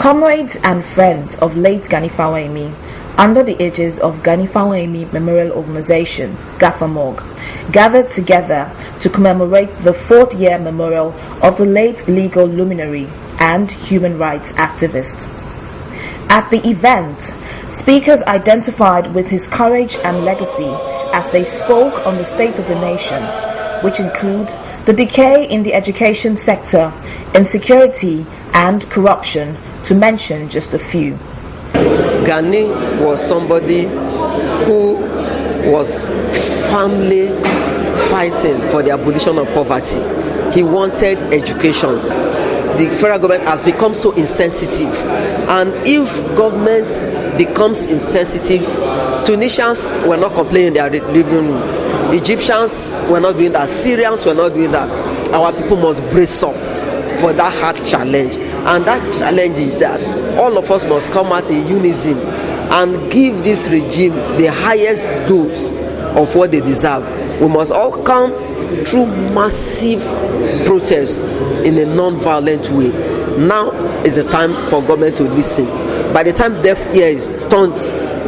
Comrades and friends of late Gani Fawehinmi, under the aegis of Gani Fawehinmi Memorial Organization, GAFAMOG, gathered together to commemorate the 4th year memorial of the late legal luminary and human rights activist. At the event, speakers identified with his courage and legacy as they spoke on the state of the nation, which include the decay in the education sector, insecurity and corruption, to mention just a few. Gani was somebody who was firmly fighting for the abolition of poverty. He wanted education. The federal government has become so insensitive, and if government becomes insensitive, Tunisians were not complaining they are living room. Egyptians were not doing that. Syrians were not doing that. Our people must brace up for that hard challenge, and that challenge is that all of us must come out in unison and give this regime the highest dose of what they deserve. We must all come through massive protests in a non-violent way. Now is the time for government to listen. By the time deaf ear is turned,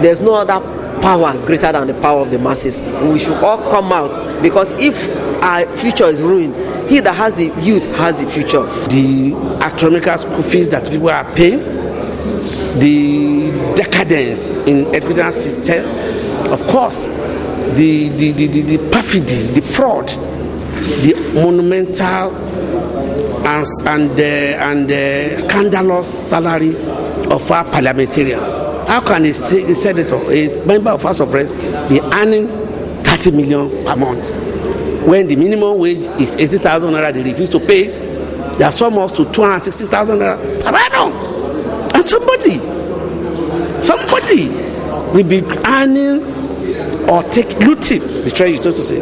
there's no other power greater than the power of the masses. We should all come out, because if our future is ruined, he that has the youth has the future. The astronomical school fees that people are paying, the decadence in educational system, of course, the perfidy, the fraud, the monumental and scandalous salary of our parliamentarians. How can a senator, a member of House of Reps, be earning 30 million per month when the minimum wage is 80,000 naira? They refuse to pay it. They are sum us to 260,000 naira per annum. And somebody will be earning or looting the treasury, so to say.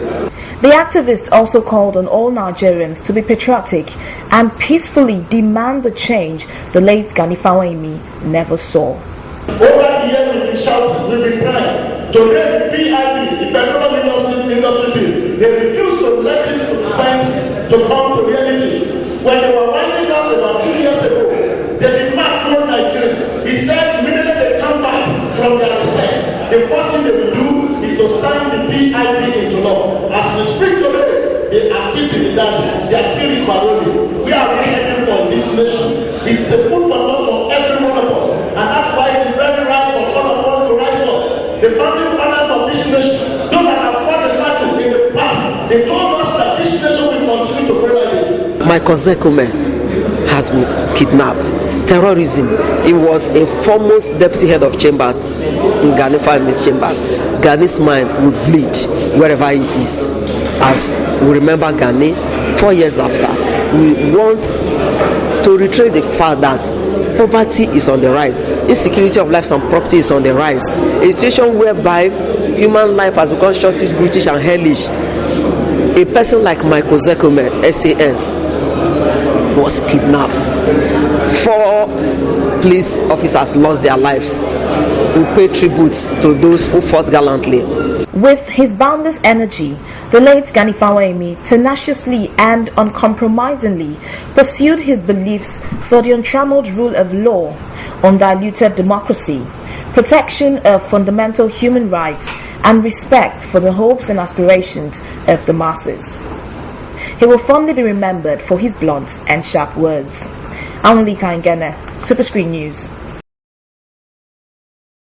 The activist also called on all Nigerians to be patriotic and peacefully demand the change the late Gani Fawehinmi never saw. Over the years we've been shouting, we've been crying to raise the PIB, the petroleum industry bill. They refused to let it to the science to come to reality. When they were winding up about 2 years ago, the demand told Nigeria. He said immediately they come back from their recess, the first thing they will do is to sign the PIB into law. As we speak today, they are still doing that. They are still in parole. We are heading for this nation. It's a food for thought for every one of us, and that's why it's very right for all of us to rise up. The founding fathers of this nation, those that have fought the battle in the past, they told us that this nation will continue to grow like this. Michael Zekome has been kidnapped. Terrorism. He was a foremost deputy head of chambers in Gani Fawehinmi's chambers. Gani's mind will bleed wherever he is. As we remember Gani 4 years after, we want to reiterate the fact that poverty is on the rise. Insecurity of lives and property is on the rise. A situation whereby human life has become shortish, brutish and hellish. A person like Michael Zekome, SAN, was kidnapped. 4 police officers lost their lives. We pay tributes to those who fought gallantly. With his boundless energy, the late Gani Fawehinmi tenaciously and uncompromisingly pursued his beliefs for the untrammeled rule of law, undiluted democracy, protection of fundamental human rights, and respect for the hopes and aspirations of the masses. He will fondly be remembered for his blunt and sharp words. I'm Olika Ngene, Superscreen News.